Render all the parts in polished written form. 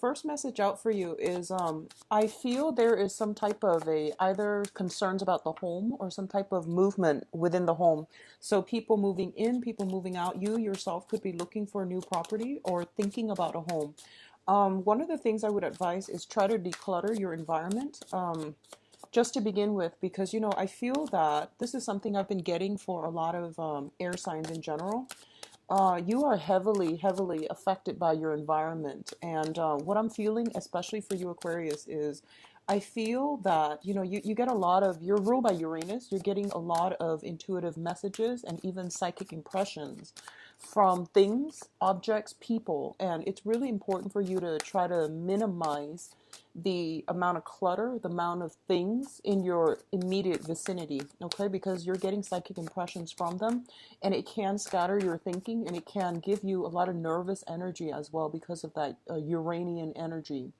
first message out for you is I feel there is some type of a either concerns about the home or some type of movement within the home. So people moving in, people moving out. You yourself could be looking for a new property or thinking about a home. One of the things I would advise is try to declutter your environment. Just to begin with, because I feel that this is something I've been getting for a lot of air signs in general. You are heavily, heavily affected by your environment. And what I'm feeling, especially for you, Aquarius, is I feel that, you get a lot of, you're ruled by Uranus, you're getting a lot of intuitive messages and even psychic impressions from things, objects, people. And it's really important for you to try to minimize the amount of clutter, the amount of things in your immediate vicinity, okay? Because you're getting psychic impressions from them, and it can scatter your thinking, and it can give you a lot of nervous energy as well because of that Uranian energy.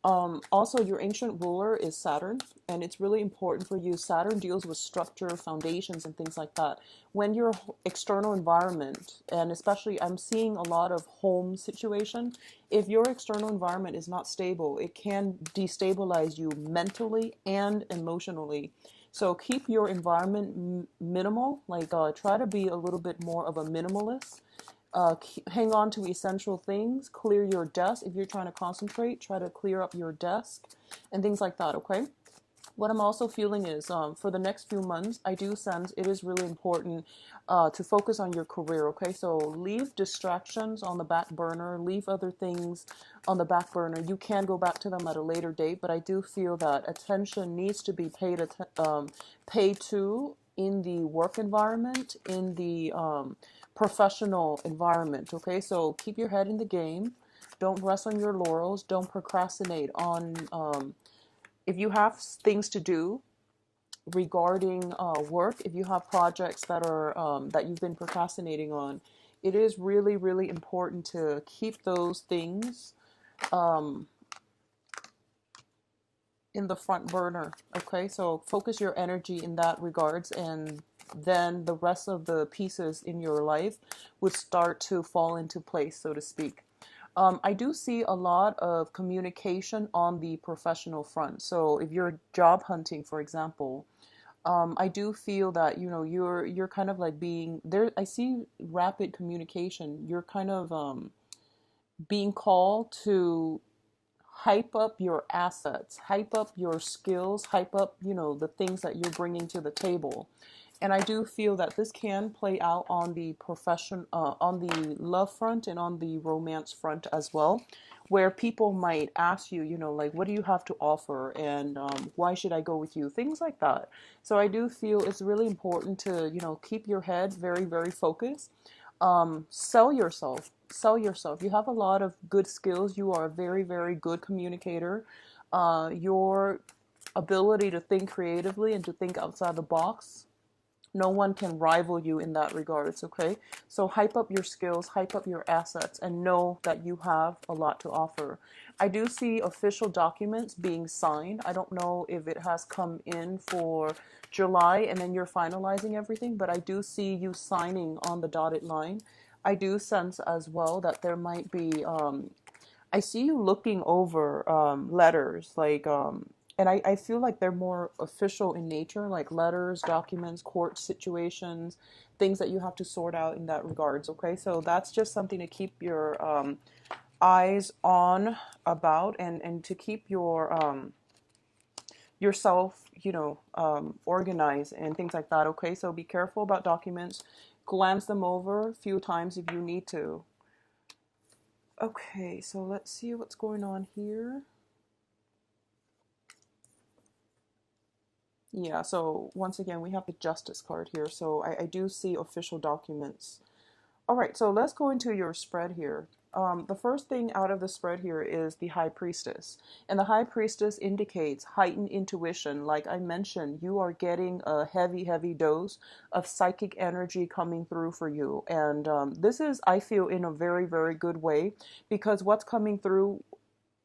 Also, your ancient ruler is Saturn, and it's really important for you. Saturn deals with structure, foundations, and things like that. When your external environment, and especially I'm seeing a lot of home situation, if your external environment is not stable, it can destabilize you mentally and emotionally. So keep your environment minimal, like try to be a little bit more of a minimalist. Hang on to essential things, clear your desk. If you're trying to concentrate, try to clear up your desk and things like that, okay? What I'm also feeling is for the next few months, I do sense it is really important to focus on your career, okay? So leave distractions on the back burner, leave other things on the back burner. You can go back to them at a later date, but I do feel that attention needs to be paid to in the work environment, in the professional environment, okay? So keep your head in the game. Don't rest on your laurels. Don't procrastinate on if you have things to do regarding work, if you have projects that are that you've been procrastinating on, it is really, really important to keep those things in the front burner. Okay, so focus your energy in that regards, and then the rest of the pieces in your life would start to fall into place, so to speak. I do see a lot of communication on the professional front. So if you're job hunting, for example, I do feel that you're kind of like being there. I see rapid communication. You're kind of being called to hype up your assets, hype up your skills, hype up the things that you're bringing to the table. And I do feel that this can play out on the profession, on the love front and on the romance front as well, where people might ask you, like, what do you have to offer, and why should I go with you? Things like that. So I do feel it's really important to, keep your head very, very focused. Sell yourself. Sell yourself. You have a lot of good skills. You are a very, very good communicator. Your ability to think creatively and to think outside the box, no one can rival you in that regards, okay? So hype up your skills, hype up your assets, and know that you have a lot to offer. I do see official documents being signed. I don't know if it has come in for July and then you're finalizing everything, but I do see you signing on the dotted line. I do sense as well that there might be I see you looking over letters, like, and I feel like they're more official in nature, like letters, documents, court situations, things that you have to sort out in that regards. Okay, so that's just something to keep your eyes on about, and to keep your yourself, organized and things like that. Okay, so be careful about documents. Glance them over a few times if you need to. Okay, so let's see what's going on here. Yeah, so once again, we have the Justice card here. So I do see official documents. All right, so let's go into your spread here. The first thing out of the spread here is the High Priestess. And the High Priestess indicates heightened intuition. Like I mentioned, you are getting a heavy, heavy dose of psychic energy coming through for you. And this is, I feel, in a very, very good way, because what's coming through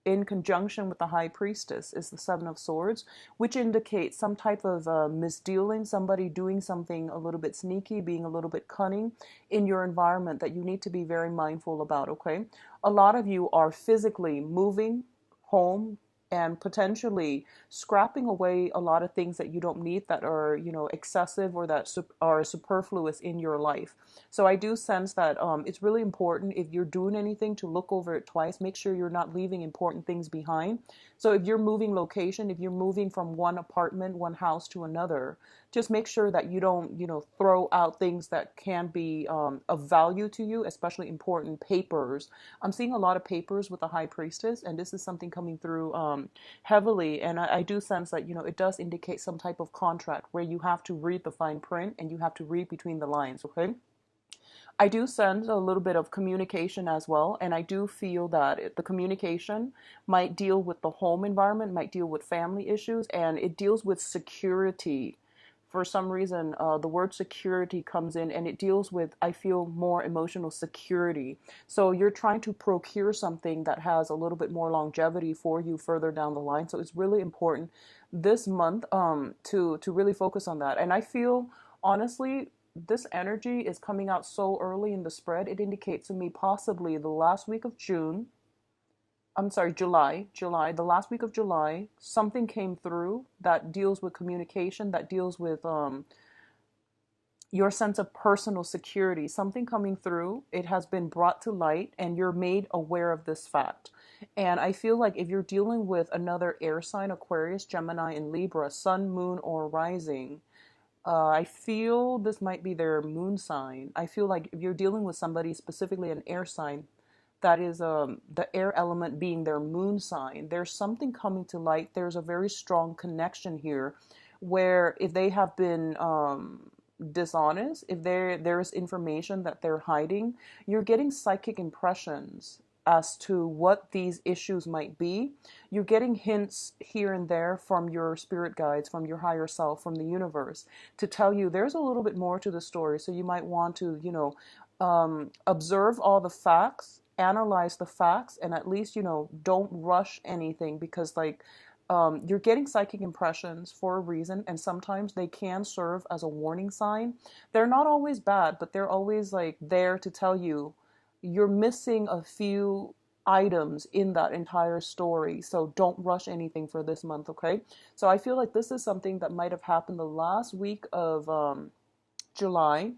in conjunction with the High Priestess is the Seven of Swords, which indicates some type of misdealing, somebody doing something a little bit sneaky, being a little bit cunning in your environment that you need to be very mindful about, okay? A lot of you are physically moving home and potentially scrapping away a lot of things that you don't need, that are, you know, excessive or that are superfluous in your life. So I do sense that it's really important, if you're doing anything, to look over it twice. Make sure you're not leaving important things behind. So if you're moving location, if you're moving from one apartment, one house to another, just make sure that you don't, you know, throw out things that can be of value to you, especially important papers. I'm seeing a lot of papers with the High Priestess, and this is something coming through heavily. And I do sense that, you know, it does indicate some type of contract where you have to read the fine print and you have to read between the lines, okay? I do sense a little bit of communication as well, and I do feel that the communication might deal with the home environment, might deal with family issues, and it deals with security. For some reason, the word security comes in, and it deals with, I feel, more emotional security. So you're trying to procure something that has a little bit more longevity for you further down the line. So it's really important this month to really focus on that. And I feel, honestly, this energy is coming out so early in the spread. It indicates to me possibly the last week of June. I'm sorry, July, the last week of July, something came through that deals with communication, that deals with your sense of personal security, something coming through. It has been brought to light and you're made aware of this fact. And I feel like if you're dealing with another air sign, Aquarius, Gemini, and Libra, sun, moon, or rising, I feel this might be their moon sign. I feel like if you're dealing with somebody, specifically an air sign, that is the air element being their moon sign, there's something coming to light. There's a very strong connection here where if they have been dishonest, if there's information that they're hiding, you're getting psychic impressions as to what these issues might be. You're getting hints here and there from your spirit guides, from your higher self, from the universe, to tell you there's a little bit more to the story. So you might want to, you know, observe all the facts, analyze the facts, and at least, you know, don't rush anything, because like you're getting psychic impressions for a reason, and sometimes they can serve as a warning sign. They're not always bad, but they're always like there to tell you you're missing a few items in that entire story. So don't rush anything for this month, okay? So I feel like this is something that might have happened the last week of July,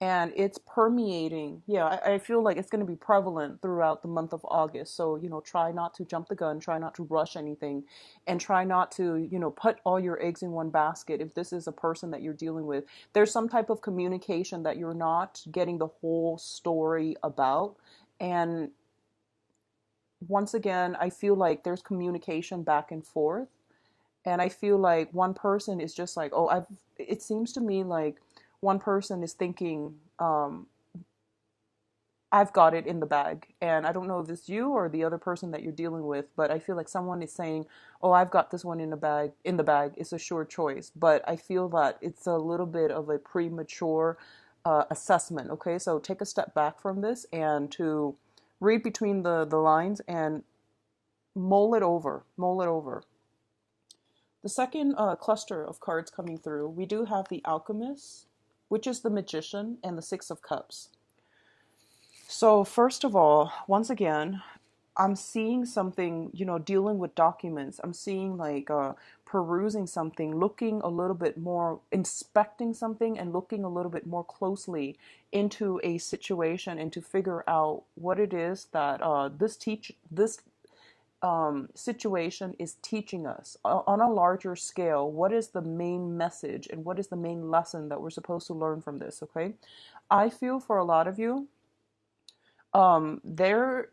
and it's permeating. Yeah, I feel like it's going to be prevalent throughout the month of August. So, you know, try not to jump the gun, try not to rush anything, and try not to, you know, put all your eggs in one basket. If this is a person that you're dealing with, there's some type of communication that you're not getting the whole story about. And once again, I feel like there's communication back and forth. And I feel like one person is just like, oh, it seems to me like one person is thinking, I've got it in the bag. And I don't know if it's you or the other person that you're dealing with, but I feel like someone is saying, oh, I've got this one in the bag. In the bag. It's a sure choice. But I feel that it's a little bit of a premature assessment. Okay, so take a step back from this and to read between the lines and mull it over. Mull it over. The second cluster of cards coming through, we do have the Alchemist, which is the Magician, and the Six of Cups. So first of all, once again, I'm seeing something, you know, dealing with documents. I'm seeing like perusing something, looking a little bit more, inspecting something and looking a little bit more closely into a situation and to figure out what it is that this situation is teaching us on a larger scale. What is the main message and what is the main lesson that we're supposed to learn from this? Okay, I feel for a lot of you, there.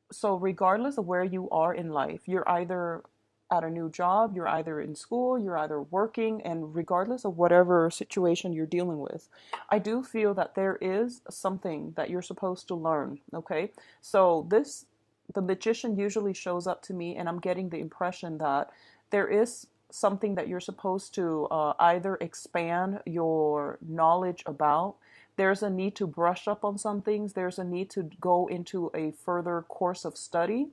So regardless of where you are in life, you're either at a new job, you're either in school, you're either working, and regardless of whatever situation you're dealing with, I do feel that there is something that you're supposed to learn. Okay, so the magician usually shows up to me, and I'm getting the impression that there is something that you're supposed to either expand your knowledge about. There's a need to brush up on some things. There's a need to go into a further course of study.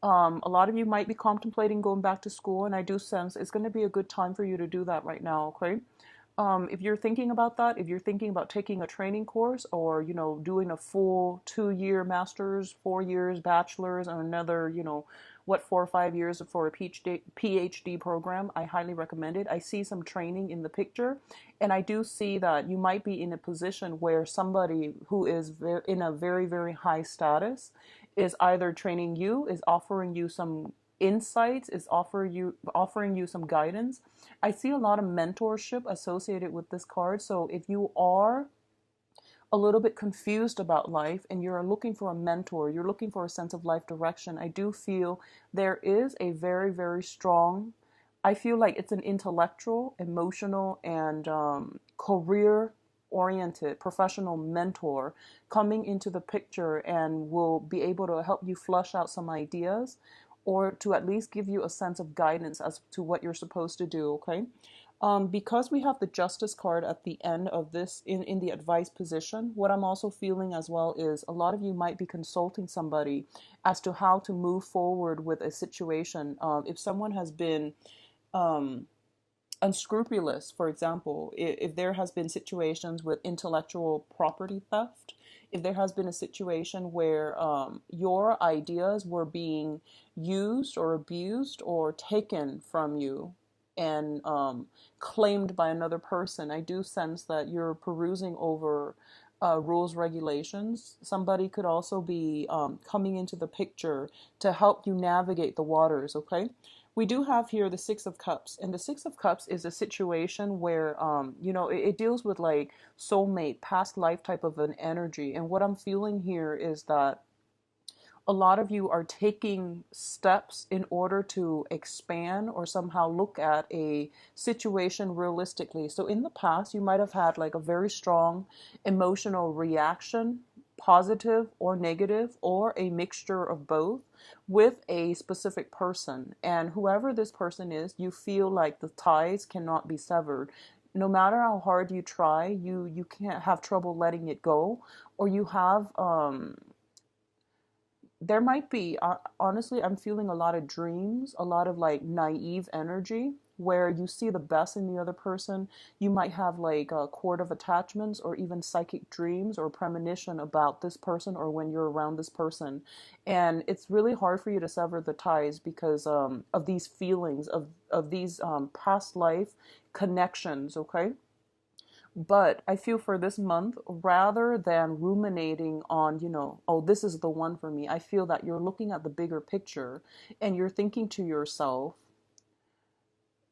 A lot of you might be contemplating going back to school, and I do sense it's going to be a good time for you to do that right now, okay? If you're thinking about that, if you're thinking about taking a training course or, doing a full 2 year master's, 4 years bachelor's, and another, 4 or 5 years for a PhD program, I highly recommend it. I see some training in the picture, and I do see that you might be in a position where somebody who is in a very, very high status is either training you, is offering you some insights, is offering you some guidance. I see a lot of mentorship associated with this card. So if you are a little bit confused about life and you're looking for a mentor, you're looking for a sense of life direction, I do feel there is a very, very strong, I feel like it's an intellectual, emotional, and career oriented professional mentor coming into the picture and will be able to help you flush out some ideas or to at least give you a sense of guidance as to what you're supposed to do, okay? Because we have the justice card at the end of this in the advice position, what I'm also feeling as well is a lot of you might be consulting somebody as to how to move forward with a situation. If someone has been um, unscrupulous, for example, if there has been situations with intellectual property theft, if there has been a situation where your ideas were being used or abused or taken from you and claimed by another person, I do sense that you're perusing over rules, regulations. Somebody could also be coming into the picture to help you navigate the waters, okay? We do have here the Six of Cups, and the Six of Cups is a situation where, it deals with like soulmate, past life type of an energy. And what I'm feeling here is that a lot of you are taking steps in order to expand or somehow look at a situation realistically. So in the past, you might have had like a very strong emotional reaction, positive or negative, or a mixture of both with a specific person. And whoever this person is, you feel like the ties cannot be severed. No matter how hard you try, you can't have trouble letting it go, or you have there might be honestly, I'm feeling a lot of dreams, a lot of like naive energy where you see the best in the other person. You might have like a cord of attachments or even psychic dreams or premonition about this person or when you're around this person, and it's really hard for you to sever the ties because of these feelings of these past life connections, okay? But I feel for this month, rather than ruminating on, oh, this is the one for me, I feel that you're looking at the bigger picture and you're thinking to yourself,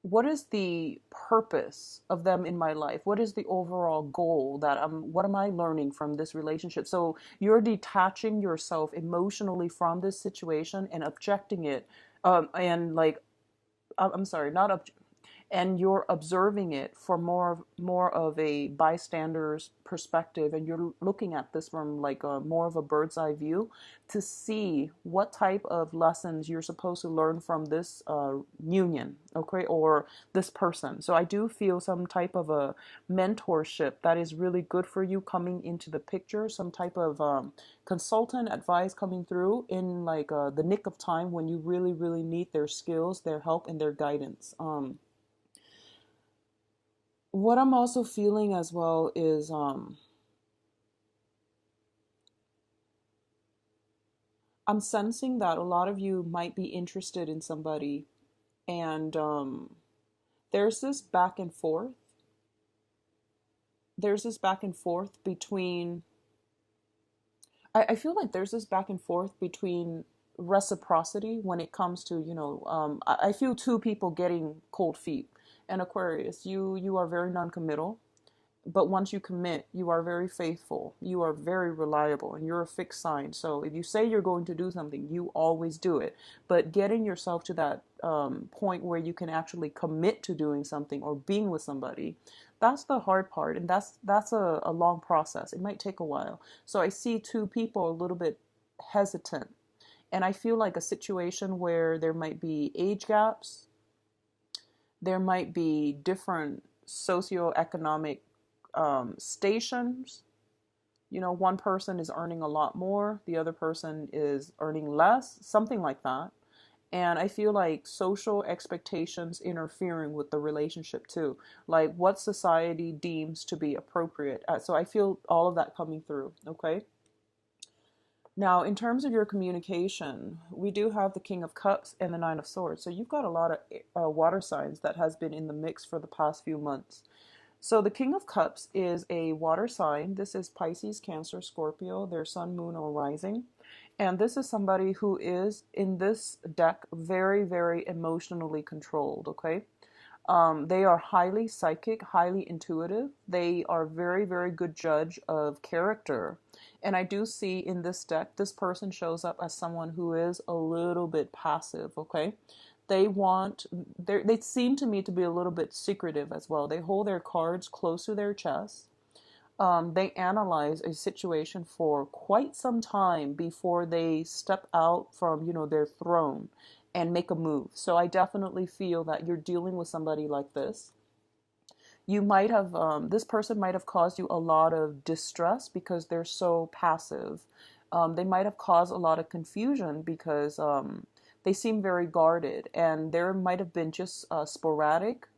what is the purpose of them in my life? What is the overall goal what am I learning from this relationship? So you're detaching yourself emotionally from this situation and objecting it. And like, I'm sorry, not and you're observing it for more of a bystander's perspective, and you're looking at this from like a more of a bird's eye view to see what type of lessons you're supposed to learn from this union, okay, or this person. So I do feel some type of a mentorship that is really good for you coming into the picture, some type of consultant advice coming through in like the nick of time when you really, really need their skills, their help, and their guidance. What I'm also feeling as well is I'm sensing that a lot of you might be interested in somebody, and there's this back and forth. There's this back and forth between. I feel like there's this back and forth between reciprocity when it comes to I feel two people getting cold feet. And Aquarius, you are very non-committal. But once you commit, you are very faithful. You are very reliable, and you're a fixed sign. So if you say you're going to do something, you always do it. But getting yourself to that point where you can actually commit to doing something or being with somebody, that's the hard part, and that's a long process. It might take a while. So I see two people a little bit hesitant, and I feel like a situation where there might be age gaps, there might be different socioeconomic stations, You know, one person is earning a lot more, the other person is earning less, something like that. And I feel like social expectations interfering with the relationship too, like what society deems to be appropriate. So I feel all of that coming through. Okay. Now, in terms of your communication, we do have the King of Cups and the Nine of Swords. So you've got a lot of water signs that has been in the mix for the past few months. So the King of Cups is a water sign. This is Pisces, Cancer, Scorpio, their sun, moon, or rising. And this is somebody who is in this deck very, very emotionally controlled, okay? They are highly psychic, highly intuitive. They are very, very good judge of character. And I do see in this deck, this person shows up as someone who is a little bit passive, okay? They want, they seem to me to be a little bit secretive as well. They hold their cards close to their chest. They analyze a situation for quite some time before they step out from, their throne and make a move. So I definitely feel that you're dealing with somebody like this. You might have, this person might have caused you a lot of distress because they're so passive. They might have caused a lot of confusion because they seem very guarded, and there might have been just sporadic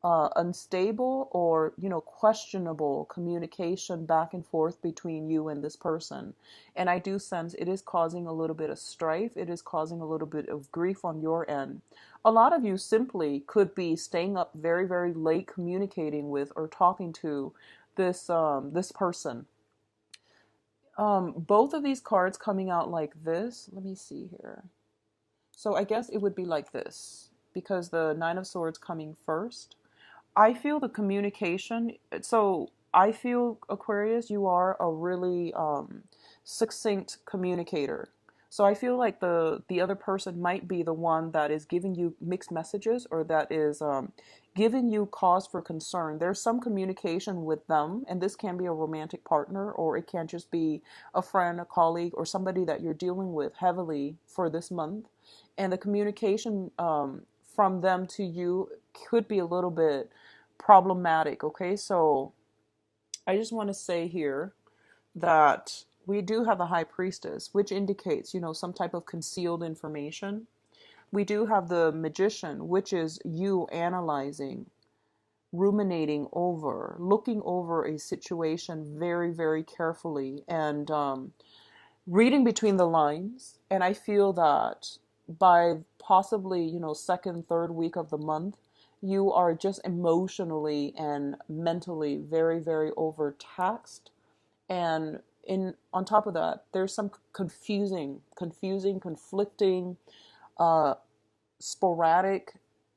unstable or questionable communication back and forth between you and this person. And I do sense it is causing a little bit of strife. It is causing a little bit of grief on your end. A lot of you simply could be staying up very, very late communicating with or talking to this person. Both of these cards coming out like this. Let me see here. So I guess it would be like this because the Nine of Swords coming first. I feel the communication. So I feel, Aquarius, you are a really succinct communicator. So I feel like the other person might be the one that is giving you mixed messages, or that is giving you cause for concern. There's some communication with them, and this can be a romantic partner, or it can just be a friend, a colleague, or somebody that you're dealing with heavily for this month. And the communication from them to you could be a little bit problematic. Okay, so I just want to say here that we do have the High Priestess, which indicates, some type of concealed information. We do have the Magician, which is you analyzing, ruminating over, looking over a situation very, very carefully, and reading between the lines. And I feel that by possibly, second, third week of the month, you are just emotionally and mentally very, very overtaxed. And on top of that, there's some conflicting, uh, sporadic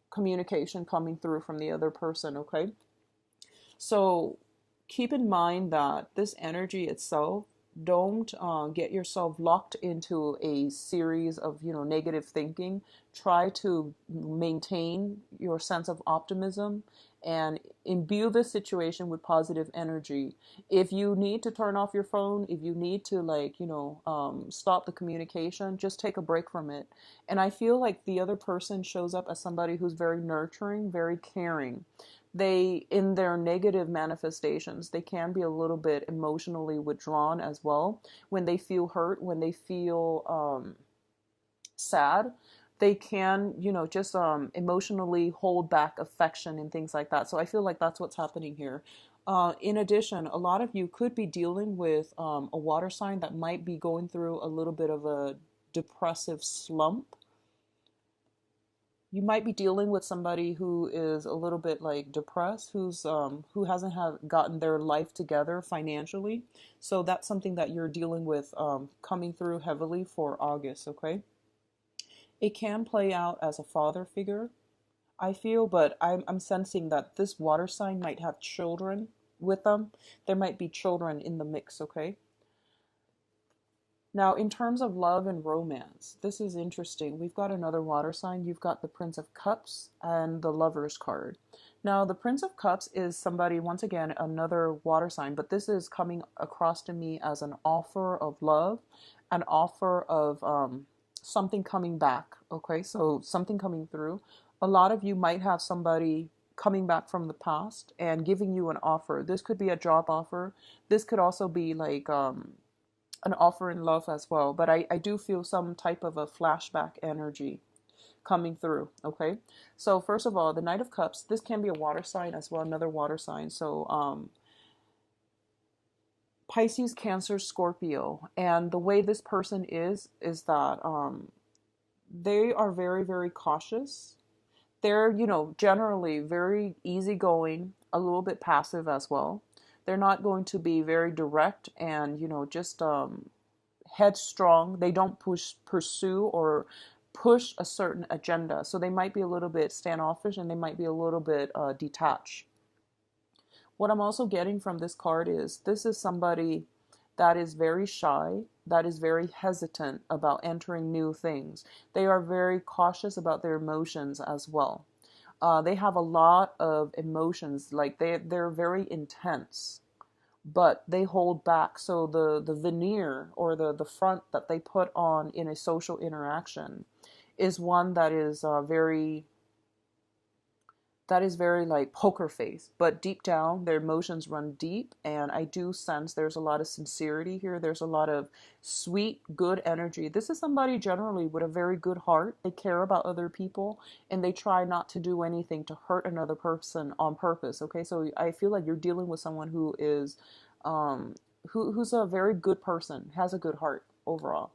communication coming through from the other person, okay? So keep in mind that this energy itself, don't get yourself locked into a series of negative thinking. Try to maintain your sense of optimism and imbue this situation with positive energy. If you need to turn off your phone, if you need to stop the communication, just take a break from it. And I feel like the other person shows up as somebody who's very nurturing, very caring. They, in their negative manifestations, they can be a little bit emotionally withdrawn as well. When they feel hurt, when they feel sad, they can, just emotionally hold back affection and things like that. So I feel like that's what's happening here. In addition, a lot of you could be dealing with a water sign that might be going through a little bit of a depressive slump. You might be dealing with somebody who is a little bit like depressed, who hasn't have gotten their life together financially. So that's something that you're dealing with coming through heavily for August, okay? It can play out as a father figure, I feel, but I'm sensing that this water sign might have children with them. There might be children in the mix, okay? Now, in terms of love and romance, this is interesting. We've got another water sign. You've got the Prince of Cups and the Lover's card. Now, the Prince of Cups is somebody, once again, another water sign, but this is coming across to me as an offer of love, an offer of something coming back, okay? So something coming through. A lot of you might have somebody coming back from the past and giving you an offer. This could be a job offer. This could also be like an offer in love as well. But I do feel some type of a flashback energy coming through. Okay. So first of all, the Knight of Cups, this can be a water sign as well, another water sign. So Pisces, Cancer, Scorpio. And the way this person is that they are very, very cautious. They're, generally very easygoing, a little bit passive as well. They're not going to be very direct and, just headstrong. They don't pursue or push a certain agenda. So they might be a little bit standoffish and they might be a little bit detached. What I'm also getting from this card is this is somebody that is very shy, that is very hesitant about entering new things. They are very cautious about their emotions as well. They have a lot of emotions, like they're very intense, but they hold back. So the veneer or the front that they put on in a social interaction is one that is very like poker face, but deep down their emotions run deep. And I do sense there's a lot of sincerity here. There's a lot of sweet, good energy. This is somebody generally with a very good heart. They care about other people and they try not to do anything to hurt another person on purpose. Okay, so I feel like you're dealing with someone who is who's a very good person, has a good heart overall.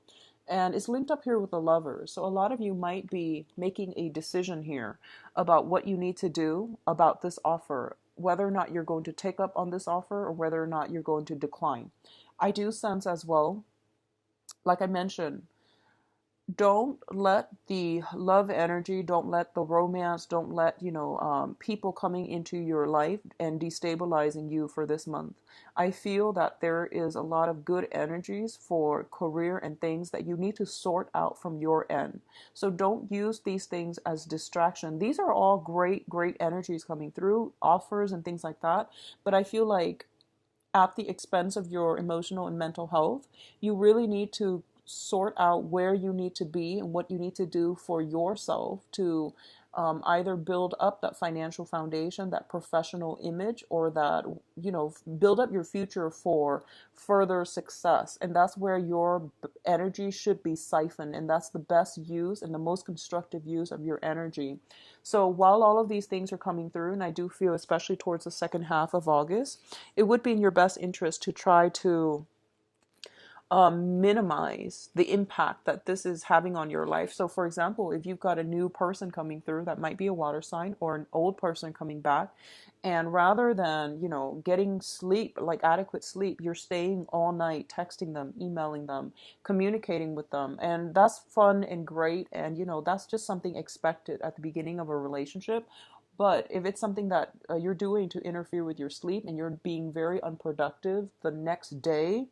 And it's linked up here with the Lovers. So a lot of you might be making a decision here about what you need to do about this offer, whether or not you're going to take up on this offer or whether or not you're going to decline. I do sense as well, like I mentioned, don't let the love energy, don't let the romance, don't let, people coming into your life and destabilizing you for this month. I feel that there is a lot of good energies for career and things that you need to sort out from your end. So don't use these things as distraction. These are all great, great energies coming through, offers and things like that. But I feel like at the expense of your emotional and mental health, you really need to sort out where you need to be and what you need to do for yourself to either build up that financial foundation, that professional image, or that, build up your future for further success. And that's where your energy should be siphoned. And that's the best use and the most constructive use of your energy. So while all of these things are coming through, and I do feel, especially towards the second half of August, it would be in your best interest to try to minimize the impact that this is having on your life. So, for example, if you've got a new person coming through, that might be a water sign, or an old person coming back, and rather than, getting sleep, like adequate sleep, you're staying all night, texting them, emailing them, communicating with them. And that's fun and great. And, that's just something expected at the beginning of a relationship. But if it's something that you're doing to interfere with your sleep and you're being very unproductive the next day,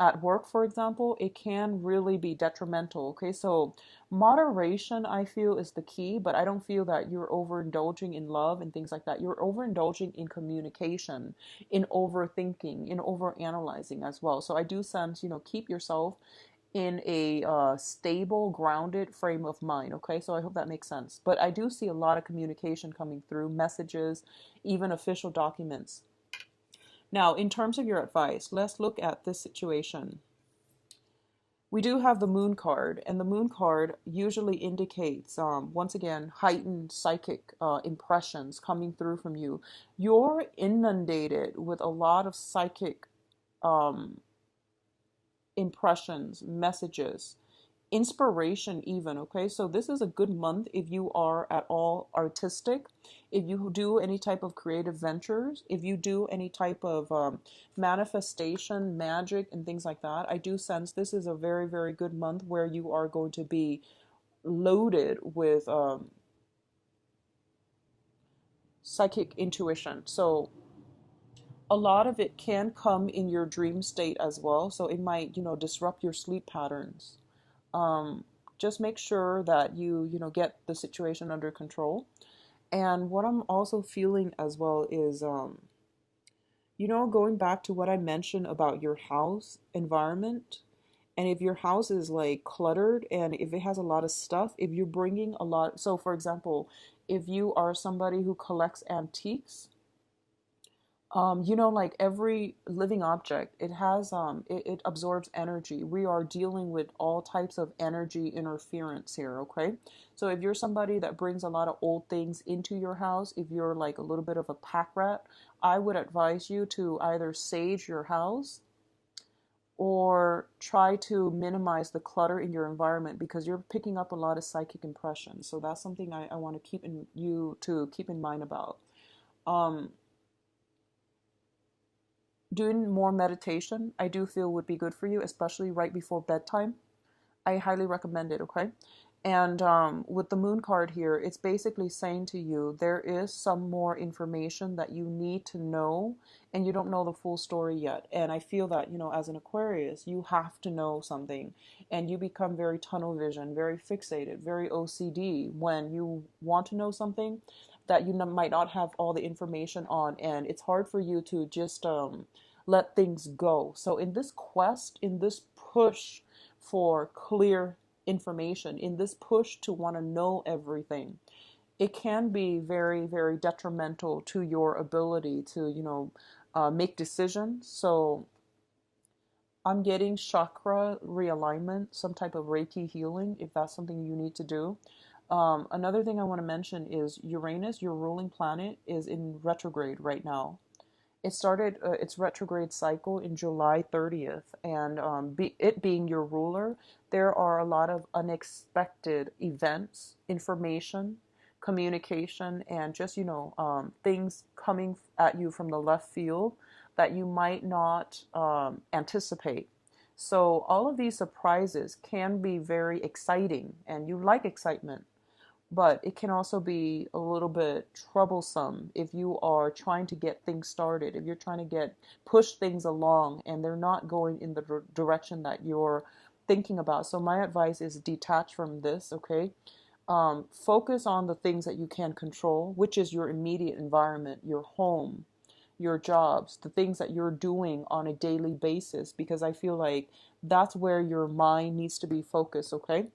at work, for example, it can really be detrimental. Okay, so moderation, I feel, is the key, but I don't feel that you're overindulging in love and things like that. You're overindulging in communication, in overthinking, in overanalyzing as well. So I do sense, keep yourself in a stable, grounded frame of mind. Okay, so I hope that makes sense. But I do see a lot of communication coming through, messages, even official documents. Now, in terms of your advice, let's look at this situation. We do have the Moon card, and the Moon card usually indicates, once again, heightened psychic impressions coming through from you. You're inundated with a lot of psychic impressions, messages, inspiration even. Okay, so this is a good month if you are at all artistic, if you do any type of creative ventures, if you do any type of manifestation, magic and things like that. I do sense this is a very, very good month where you are going to be loaded with psychic intuition. So a lot of it can come in your dream state as well, so it might, disrupt your sleep patterns. um, just make sure that you get the situation under control. And what I'm also feeling as well is going back to what I mentioned about your house environment And if your house is like cluttered and if it has a lot of stuff, if you're bringing a lot, so for example, if you are somebody who collects antiques, like every living object, it absorbs energy. We are dealing with all types of energy interference here, okay? So if you're somebody that brings a lot of old things into your house, if you're like a little bit of a pack rat, I would advise you to either sage your house or try to minimize the clutter in your environment because you're picking up a lot of psychic impressions. So that's something I want to keep in mind about. Um, Doing more meditation, I do feel would be good for you, especially right before bedtime. I highly recommend it, okay? And with the moon card here, it's basically saying to you there is some more information that you need to know, and you don't know the full story yet. And I feel that, as an Aquarius, you have to know something, and you become very tunnel vision, very fixated, very OCD when you want to know something that you might not have all the information on, and it's hard for you to just let things go. So in this quest, in this push for clear information, in this push to want to know everything, it can be very, very detrimental to your ability to, make decisions. So I'm getting chakra realignment, some type of Reiki healing, if that's something you need to do. Another thing I want to mention is Uranus, your ruling planet, is in retrograde right now. It started its retrograde cycle in July 30th, and it being your ruler, there are a lot of unexpected events, information, communication, and just, things coming at you from the left field that you might not anticipate. So, all of these surprises can be very exciting, and you like excitement, but it can also be a little bit troublesome if you are trying to get things started, if you're trying to push things along and they're not going in the direction that you're thinking about. So my advice is detach from this, okay? Focus on the things that you can control, which is your immediate environment, your home, your jobs, the things that you're doing on a daily basis, because I feel like that's where your mind needs to be focused, okay?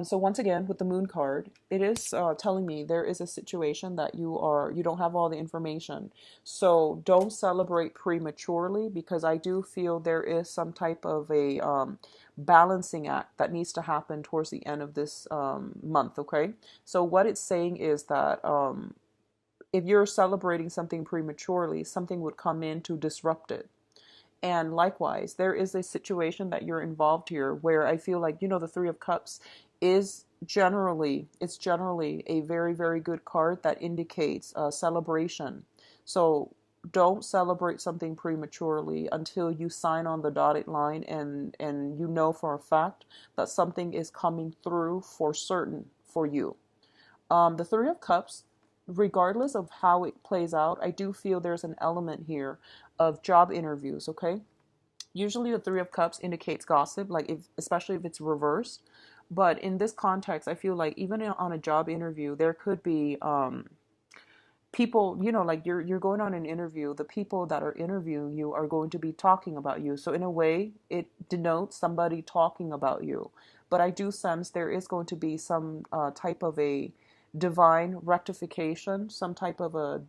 So once again, with the moon card, it is telling me there is a situation that you don't have all the information. So don't celebrate prematurely, because I do feel there is some type of a balancing act that needs to happen towards the end of this month. Okay. So what it's saying is that if you're celebrating something prematurely, something would come in to disrupt it. And likewise, there is a situation that you're involved here where I feel like, the Three of Cups it's generally a very, very good card that indicates celebration. So don't celebrate something prematurely until you sign on the dotted line and you know for a fact that something is coming through for certain for you. The Three of Cups, regardless of how it plays out, I do feel there's an element here of job interviews, okay? Usually the Three of Cups indicates gossip, like especially if it's reversed. But in this context, I feel like even on a job interview, there could be people, like you're going on an interview, the people that are interviewing you are going to be talking about you. So in a way, it denotes somebody talking about you. But I do sense there is going to be some type of a divine rectification, some type of a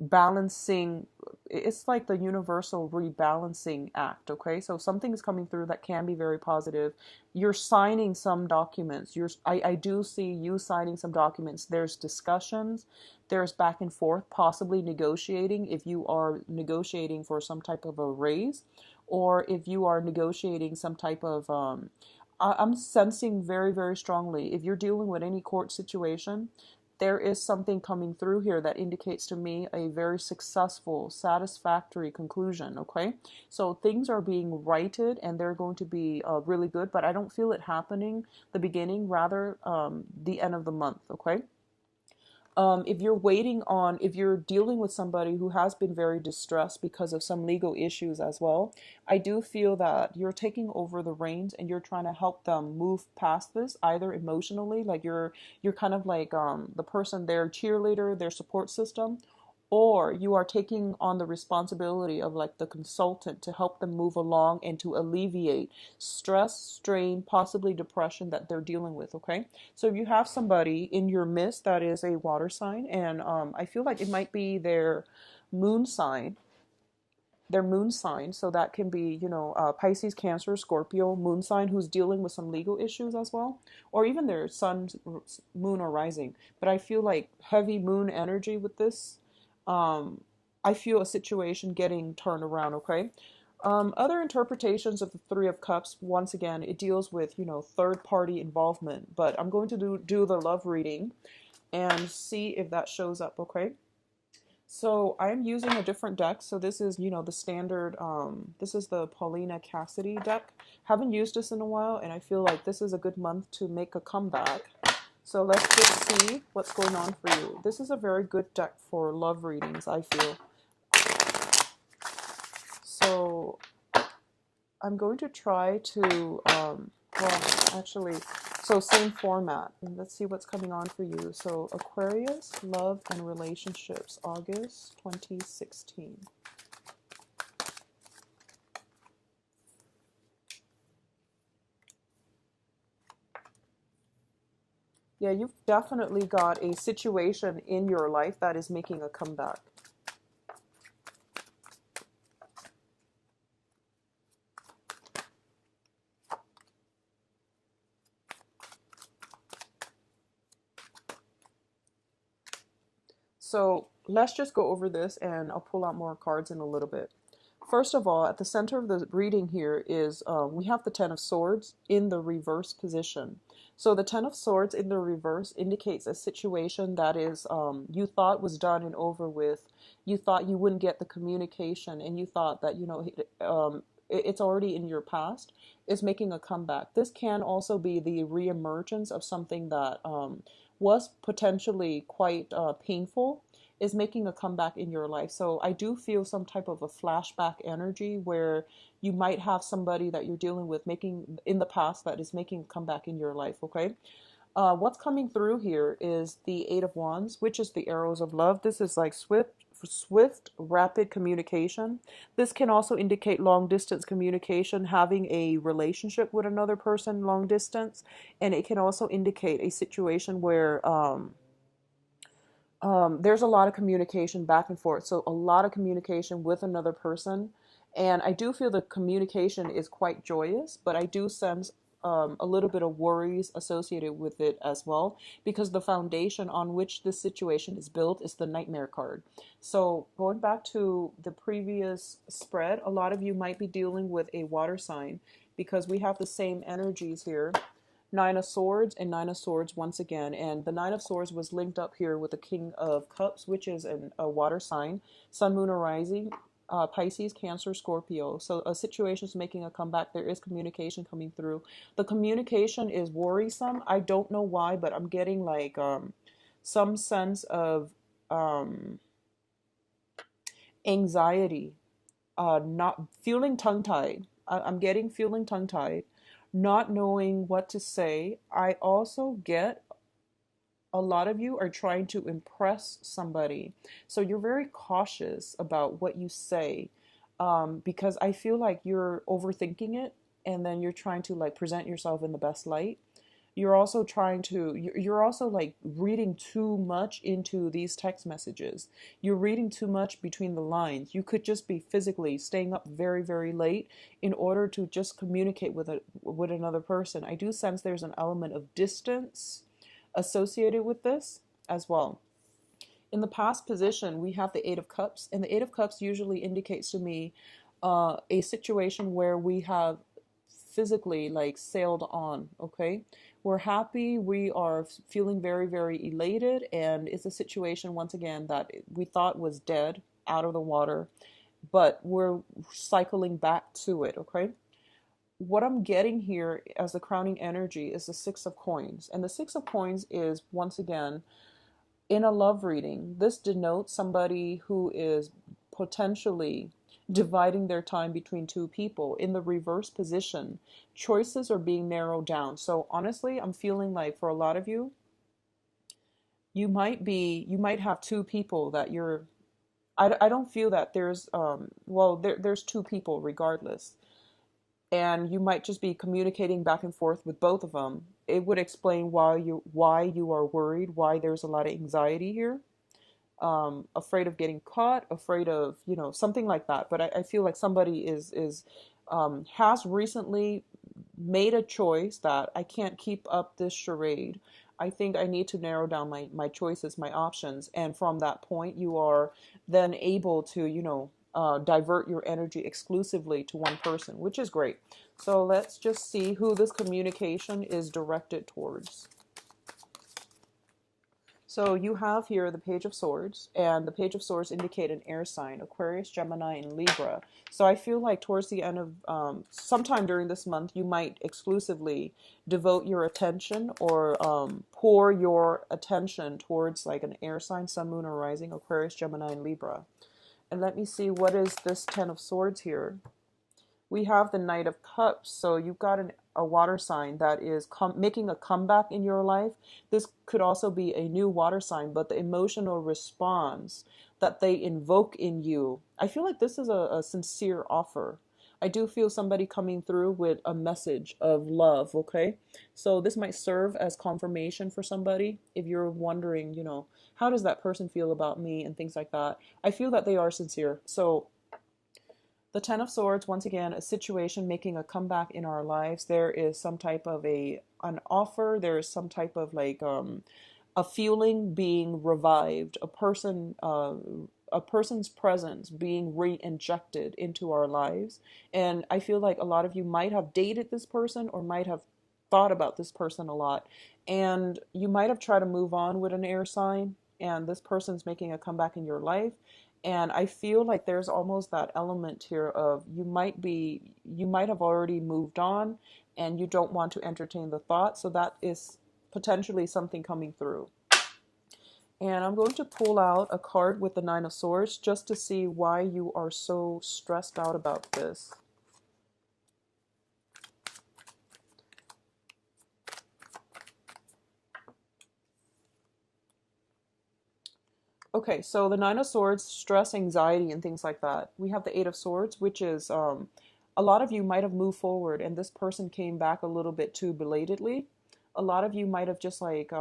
balancing. It's like the universal rebalancing act. Okay, so something is coming through that can be very positive. You're signing some documents. I do see you signing some documents. There's discussions, there's back and forth, possibly negotiating, if you are negotiating for some type of a raise, or if you are negotiating some type of I'm sensing very, very strongly, if you're dealing with any court situation, there is something coming through here that indicates to me a very successful, satisfactory conclusion, okay? So things are being righted and they're going to be really good, but I don't feel it happening the beginning, rather the end of the month, okay? If you're dealing with somebody who has been very distressed because of some legal issues as well, I do feel that you're taking over the reins and you're trying to help them move past this, either emotionally, like you're kind of like the person, their cheerleader, their support system, or you are taking on the responsibility of like the consultant to help them move along and to alleviate stress, strain, possibly depression that they're dealing with. Okay, so if you have somebody in your midst that is a water sign, and I feel like it might be moon sign moon sign. So that can be, Pisces, Cancer, Scorpio, moon sign who's dealing with some legal issues as well, or even their sun, moon, or rising. But I feel like heavy moon energy with this. I feel a situation getting turned around, okay? Other interpretations of the Three of Cups, once again, it deals with, third party involvement. But I'm going to do the love reading and see if that shows up, okay? So I'm using a different deck. So this is, the standard, this is the Paulina Cassidy deck. Haven't used this in a while, and I feel like this is a good month to make a comeback. So let's just see what's going on for you. This is a very good deck for love readings, I feel. So I'm going to try to, well, actually, so same format. And let's see what's coming on for you. So Aquarius, love and relationships, August 2016. Yeah, you've definitely got a situation in your life that is making a comeback. So let's just go over this, and I'll pull out more cards in a little bit. First of all, at the center of the reading here is we have the Ten of Swords in the reverse position. So the Ten of Swords in the reverse indicates a situation that is you thought was done and over with. You thought you wouldn't get the communication, and you thought that it's already in your past. Is making a comeback. This can also be the reemergence of something that was potentially quite painful, is making a comeback in your life. So I do feel some type of a flashback energy where you might have somebody that you're dealing with making in the past that is making a comeback in your life. Okay. What's coming through here is the Eight of Wands, which is the arrows of love. This is like swift, rapid communication. This can also indicate long distance communication, having a relationship with another person long distance, and it can also indicate a situation where there's a lot of communication back and forth. So a lot of communication with another person. And I do feel the communication is quite joyous, but I do sense a little bit of worries associated with it as well, because the foundation on which this situation is built is the Nightmare card. So going back to the previous spread, a lot of you might be dealing with a water sign because we have the same energies here. Nine of Swords and Nine of Swords once again. And the Nine of Swords was linked up here with the King of Cups, which is a water sign. Sun, Moon, or Rising, Pisces, Cancer, Scorpio. So a situation is making a comeback. There is communication coming through. The communication is worrisome. I don't know why, but I'm getting like some sense of anxiety, not feeling tongue-tied. I'm getting feeling tongue-tied, not knowing what to say. I also get a lot of you are trying to impress somebody. So you're very cautious about what you say, because I feel like you're overthinking it, and then you're trying to like present yourself in the best light. You're also like reading too much into these text messages. You're reading too much between the lines. You could just be physically staying up very, very late in order to just communicate with another person. I do sense there's an element of distance associated with this as well. In the past position, we have the Eight of Cups, and the Eight of Cups usually indicates to me a situation where we have physically like sailed on. Okay, we're happy, we are feeling very, very elated, and it's a situation once again that we thought was dead, out of the water, but we're cycling back to it. Okay, what I'm getting here as the crowning energy is the Six of Coins, and the Six of Coins is once again in a love reading. This denotes somebody who is potentially dividing their time between two people. In the reverse position, choices are being narrowed down. So honestly, I'm feeling like for a lot of you, you might have two people that you're I don't feel that there's well there's two people regardless, and you might just be communicating back and forth with both of them. It would explain why you are worried, why there's a lot of anxiety here, afraid of getting caught, afraid of, something like that. But I feel like somebody is has recently made a choice that I can't keep up this charade. I think I need to narrow down my choices, my options. And from that point, you are then able to, divert your energy exclusively to one person, which is great. So let's just see who this communication is directed towards. So you have here the Page of Swords, and the Page of Swords indicate an air sign, Aquarius, Gemini, and Libra. So I feel like towards the end of sometime during this month, you might exclusively devote your attention or pour your attention towards like an air sign, Sun, Moon, or Rising, Aquarius, Gemini, and Libra. And let me see, what is this Ten of Swords here? We have the Knight of Cups. So you've got a water sign that is making a comeback in your life. This could also be a new water sign, but the emotional response that they invoke in you, I feel like this is a sincere offer. I do feel somebody coming through with a message of love, okay? So this might serve as confirmation for somebody if you're wondering, how does that person feel about me and things like that. I feel that they are sincere. So the Ten of Swords, once again, a situation making a comeback in our lives. There is some type of an offer. There is some type of like a feeling being revived. A person's presence being re-injected into our lives. And I feel like a lot of you might have dated this person or might have thought about this person a lot. And you might have tried to move on with an air sign, and this person's making a comeback in your life. And I feel like there's almost that element here of you might have already moved on and you don't want to entertain the thought. So that is potentially something coming through. And I'm going to pull out a card with the Nine of Swords just to see why you are so stressed out about this. Okay, so the Nine of Swords, stress, anxiety, and things like that. We have the Eight of Swords, which is a lot of you might have moved forward and this person came back a little bit too belatedly. A lot of you might have just like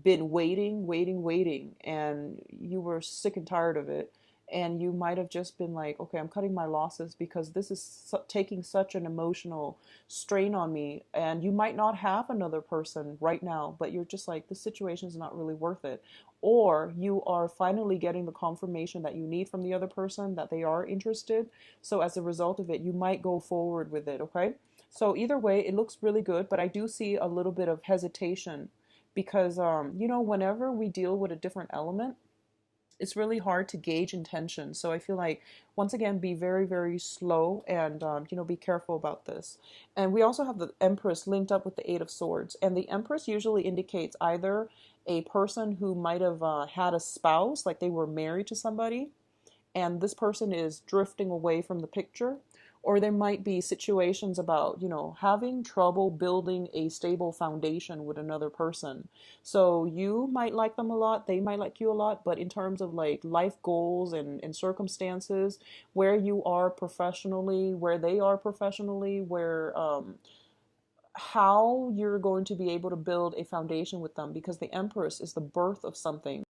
been waiting, and you were sick and tired of it. And you might have just been like, okay, I'm cutting my losses because this is taking such an emotional strain on me. And you might not have another person right now, but you're just like, the situation is not really worth it. Or you are finally getting the confirmation that you need from the other person that they are interested. So as a result of it, you might go forward with it, okay? So either way, it looks really good, but I do see a little bit of hesitation because, whenever we deal with a different element, it's really hard to gauge intention. So I feel like, once again, be very, very slow and, be careful about this. And we also have the Empress linked up with the Eight of Swords. And the Empress usually indicates either a person who might have had a spouse, like they were married to somebody, and this person is drifting away from the picture. Or there might be situations about, having trouble building a stable foundation with another person. So you might like them a lot, they might like you a lot, but in terms of like life goals and circumstances, where you are professionally, where they are professionally, where how you're going to be able to build a foundation with them, because the Empress is the birth of something.